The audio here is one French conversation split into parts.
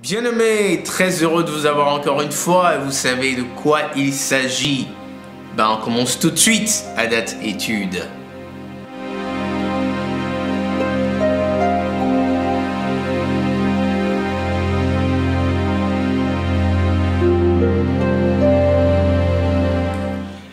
Bien-aimés, très heureux de vous avoir encore une fois et vous savez de quoi il s'agit. On commence tout de suite à date étude.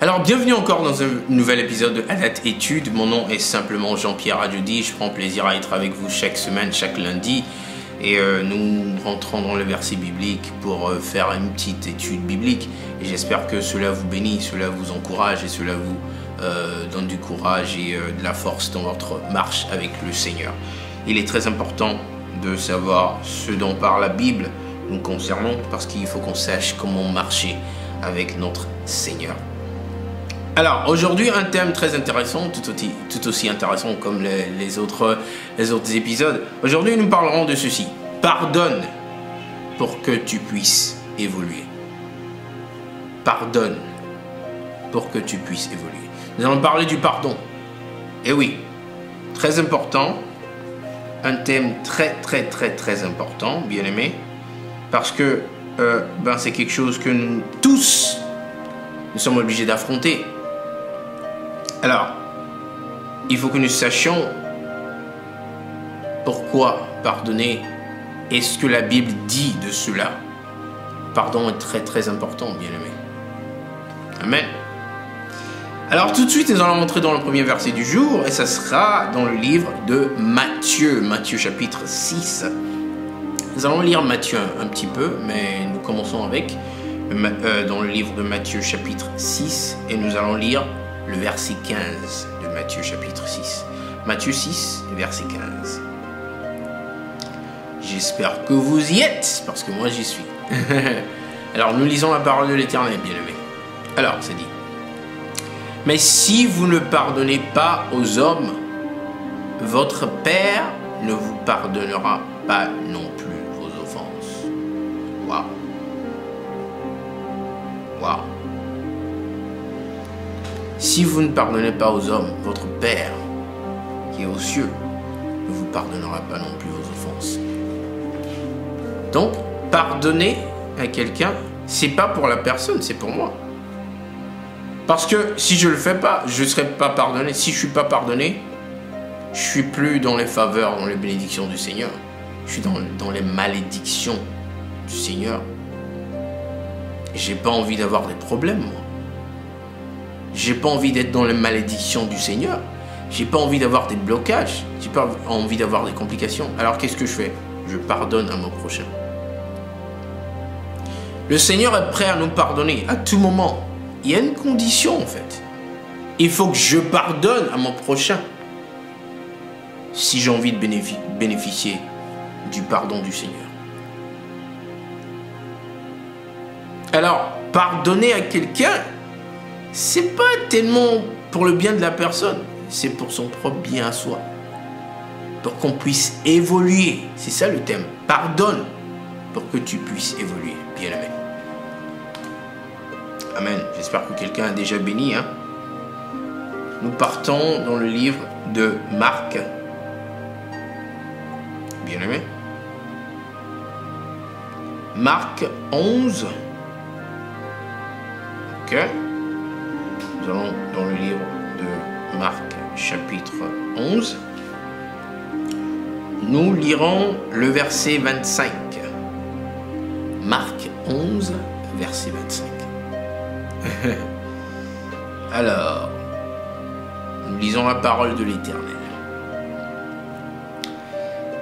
Alors bienvenue encore dans un nouvel épisode de À date étude. Mon nom est simplement Jean-Pierre Adjudi. Je prends plaisir à être avec vous chaque semaine, chaque lundi. Et nous rentrons dans le verset biblique pour faire une petite étude biblique. Et j'espère que cela vous bénit, cela vous encourage et cela vous donne du courage et de la force dans votre marche avec le Seigneur. Il est très important de savoir ce dont parle la Bible nous concernant parce qu'il faut qu'on sache comment marcher avec notre Seigneur. Alors aujourd'hui un thème très intéressant, tout aussi intéressant comme les autres épisodes. Aujourd'hui nous parlerons de ceci. Pardonne pour que tu puisses évoluer. Pardonne pour que tu puisses évoluer. Nous allons parler du pardon. Et oui, très important. Un thème très important, bien aimé. Parce que c'est quelque chose que nous tous nous sommes obligés d'affronter. Alors, il faut que nous sachions pourquoi pardonner et ce que la Bible dit de cela. Pardon est très important, bien aimé. Amen. Alors tout de suite, nous allons entrer dans le premier verset du jour et ça sera dans le livre de Matthieu, Matthieu chapitre 6. Nous allons lire Matthieu un petit peu, mais nous commençons avec dans le livre de Matthieu chapitre 6 et nous allons lire le verset 15 de Matthieu chapitre 6. Matthieu 6, verset 15. J'espère que vous y êtes, parce que moi j'y suis. Alors nous lisons la parole de l'Éternel, bien-aimés. Alors, c'est dit. Mais si vous ne pardonnez pas aux hommes, votre Père ne vous pardonnera pas non plus vos offenses. Waouh. Waouh. Si vous ne pardonnez pas aux hommes, votre Père, qui est aux cieux, ne vous pardonnera pas non plus vos offenses. Donc, pardonner à quelqu'un, c'est pas pour la personne, c'est pour moi. Parce que si je le fais pas, je ne serai pas pardonné. Si je suis pas pardonné, je suis plus dans les faveurs, dans les bénédictions du Seigneur. Je suis dans les malédictions du Seigneur. J'ai pas envie d'avoir des problèmes, moi. J'ai pas envie d'être dans les malédictions du Seigneur. J'ai pas envie d'avoir des blocages. J'ai pas envie d'avoir des complications. Alors qu'est-ce que je fais? Je pardonne à mon prochain. Le Seigneur est prêt à nous pardonner à tout moment. Il y a une condition en fait. Il faut que je pardonne à mon prochain. Si j'ai envie de bénéficier du pardon du Seigneur. Alors, pardonner à quelqu'un, c'est pas tellement pour le bien de la personne, c'est pour son propre bien à soi. Pour qu'on puisse évoluer. C'est ça le thème. Pardonne pour que tu puisses évoluer, bien aimé. Amen. J'espère que quelqu'un a déjà béni. Nous partons dans le livre de Marc. Bien aimé. Marc 11. Ok. Nous allons dans le livre de Marc, chapitre 11. Nous lirons le verset 25. Marc 11, verset 25. Alors, nous lisons la parole de l'Éternel.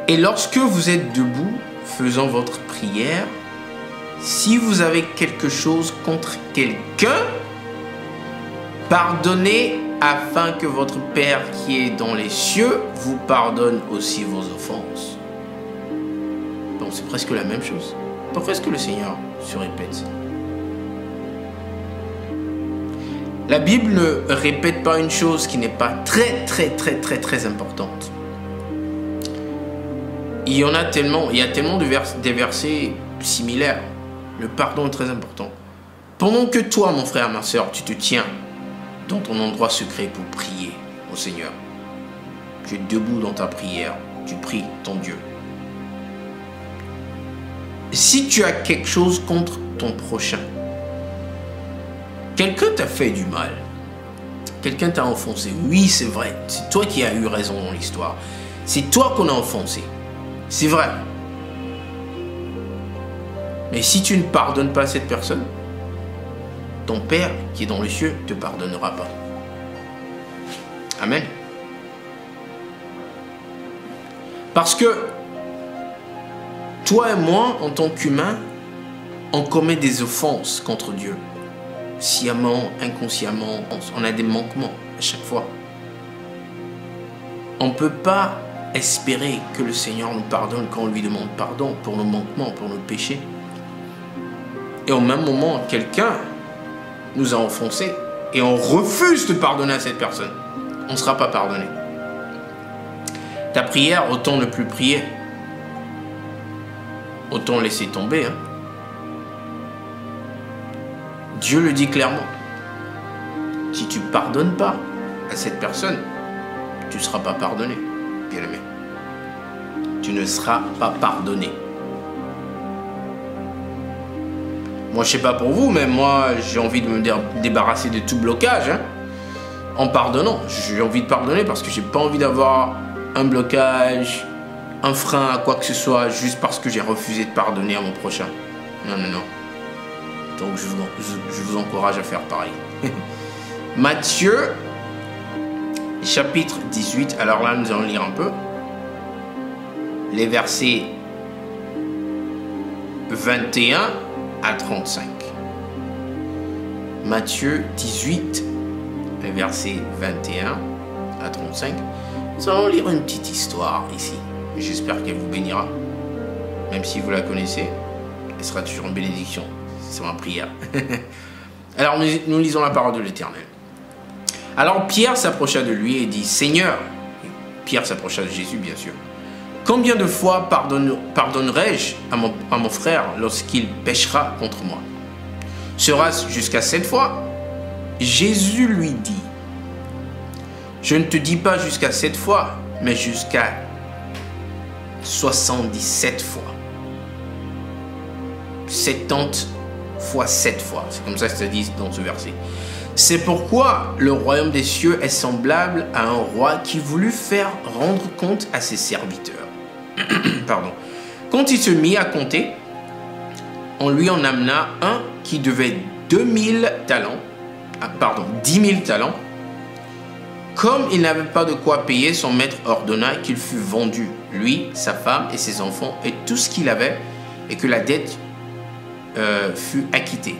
Et lorsque vous êtes debout, faisant votre prière, si vous avez quelque chose contre quelqu'un, pardonnez afin que votre Père qui est dans les cieux vous pardonne aussi vos offenses. Bon, c'est presque la même chose. Pourquoi est-ce que le Seigneur se répète ça? La Bible ne répète pas une chose qui n'est pas très importante. Il y a tellement des versets similaires. Le pardon est très important. Pendant que toi, mon frère, ma soeur, tu te tiens dans ton endroit secret pour prier au Seigneur. Tu es debout dans ta prière, tu pries ton Dieu. si tu as quelque chose contre ton prochain, quelqu'un t'a fait du mal, quelqu'un t'a enfoncé, oui c'est vrai, c'est toi qui as eu raison dans l'histoire, c'est toi qu'on a enfoncé, c'est vrai. Mais si tu ne pardonnes pas à cette personne, ton Père qui est dans les cieux ne te pardonnera pas. Amen. Parce que toi et moi, en tant qu'humains, on commet des offenses contre Dieu. Sciemment, inconsciemment, on a des manquements à chaque fois. On ne peut pas espérer que le Seigneur nous pardonne quand on lui demande pardon pour nos manquements, pour nos péchés. Et au même moment, quelqu'un nous a enfoncés et on refuse de pardonner à cette personne. On ne sera pas pardonné. Ta prière, autant ne plus prier. Autant laisser tomber. Hein. Dieu le dit clairement. Si tu ne pardonnes pas à cette personne, tu ne seras pas pardonné, bien-aimé. Tu ne seras pas pardonné. Moi, je ne sais pas pour vous, mais moi, j'ai envie de me débarrasser de tout blocage. Hein, en pardonnant. J'ai envie de pardonner parce que je n'ai pas envie d'avoir un blocage, un frein à quoi que ce soit, juste parce que j'ai refusé de pardonner à mon prochain. Non, non, non. Donc, je vous encourage à faire pareil. Matthieu, chapitre 18. Alors là, nous allons lire un peu. Les versets 21 à 35. Matthieu 18, les versets 21 à 35. Nous allons lire une petite histoire ici. J'espère qu'elle vous bénira. Même si vous la connaissez, elle sera toujours une bénédiction. C'est ma prière. Alors nous lisons la parole de l'Éternel. Alors Pierre s'approcha de lui et dit, Seigneur, Pierre s'approcha de Jésus bien sûr, combien de fois pardonnerai-je à mon frère lorsqu'il péchera contre moi? Sera-ce jusqu'à 7 fois? Jésus lui dit, je ne te dis pas jusqu'à 7 fois, mais jusqu'à 77 fois. 70 fois 7 fois. C'est comme ça que ça dit dans ce verset. C'est pourquoi le royaume des cieux est semblable à un roi qui voulut faire rendre compte à ses serviteurs. Pardon. Quand il se mit à compter, on lui en amena un qui devait 10 000 talents. Comme il n'avait pas de quoi payer, son maître ordonna qu'il fût vendu, lui, sa femme et ses enfants, et tout ce qu'il avait, et que la dette fut acquittée.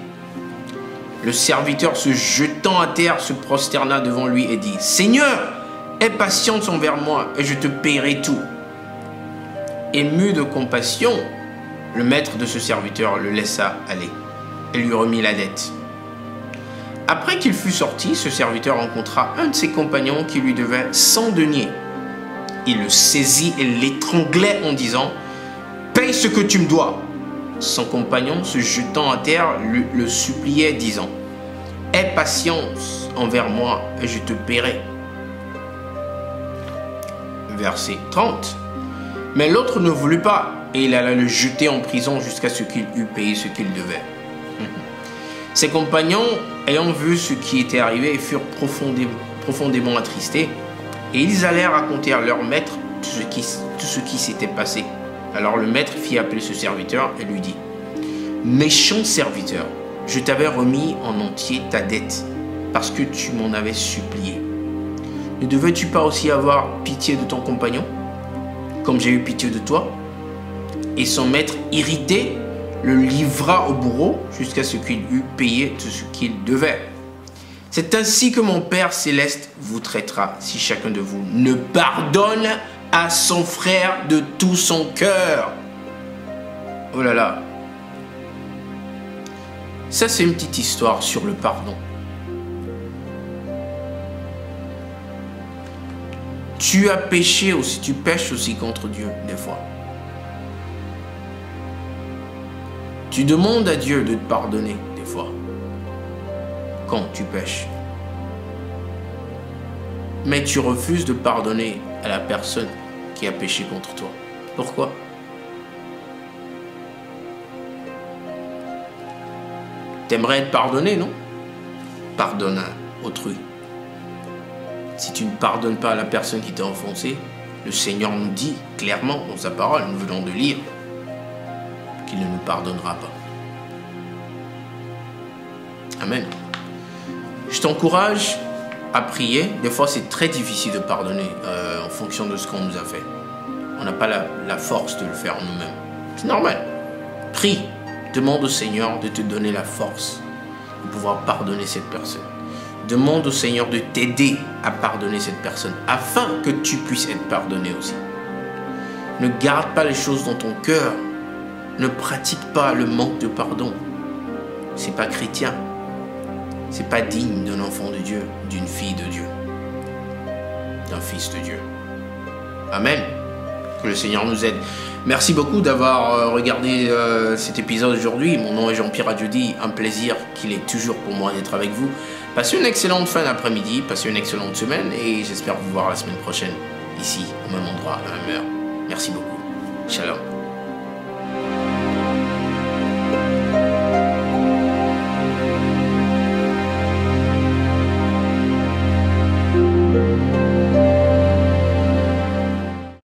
Le serviteur, se jetant à terre, se prosterna devant lui et dit, Seigneur, aie patience envers moi, et je te paierai tout. Ému de compassion, le maître de ce serviteur le laissa aller et lui remit la dette. Après qu'il fut sorti, ce serviteur rencontra un de ses compagnons qui lui devait 100 deniers. Il le saisit et l'étranglait en disant, paye ce que tu me dois. Son compagnon, se jetant à terre, le suppliait, disant, aie patience envers moi et je te paierai. Verset 30. Mais l'autre ne voulut pas, et il alla le jeter en prison jusqu'à ce qu'il eût payé ce qu'il devait. Ses compagnons, ayant vu ce qui était arrivé, furent profondément attristés, et ils allèrent raconter à leur maître tout ce qui s'était passé. Alors le maître fit appeler ce serviteur et lui dit, méchant serviteur, je t'avais remis en entier ta dette, parce que tu m'en avais supplié. Ne devais-tu pas aussi avoir pitié de ton compagnon, comme j'ai eu pitié de toi? Et son maître, irrité, le livra au bourreau jusqu'à ce qu'il eût payé tout ce qu'il devait. C'est ainsi que mon Père céleste vous traitera si chacun de vous ne pardonne à son frère de tout son cœur. Oh là là. Ça, c'est une petite histoire sur le pardon. Tu as péché aussi, tu pêches aussi contre Dieu des fois. Tu demandes à Dieu de te pardonner des fois, quand tu pêches. Mais tu refuses de pardonner à la personne qui a péché contre toi. Pourquoi? T'aimerais être pardonné, non? Pardonne à autrui. Si tu ne pardonnes pas à la personne qui t'a offensé, le Seigneur nous dit clairement dans sa parole, nous venons de lire, qu'il ne nous pardonnera pas. Amen. Je t'encourage à prier. Des fois, c'est très difficile de pardonner en fonction de ce qu'on nous a fait. On n'a pas la force de le faire nous-mêmes. C'est normal. Prie. Demande au Seigneur de te donner la force de pouvoir pardonner cette personne. Demande au Seigneur de t'aider à pardonner cette personne afin que tu puisses être pardonné aussi. Ne garde pas les choses dans ton cœur. Ne pratique pas le manque de pardon. C'est pas chrétien. C'est pas digne d'un enfant de Dieu, d'une fille de Dieu, d'un fils de Dieu. Amen. Que le Seigneur nous aide. Merci beaucoup d'avoir regardé cet épisode aujourd'hui. Mon nom est Jean-Pierre Adjudi. Un plaisir qu'il est toujours pour moi d'être avec vous. Passez une excellente fin d'après-midi, passez une excellente semaine et j'espère vous voir la semaine prochaine, ici, au même endroit, à la même heure. Merci beaucoup. Shalom.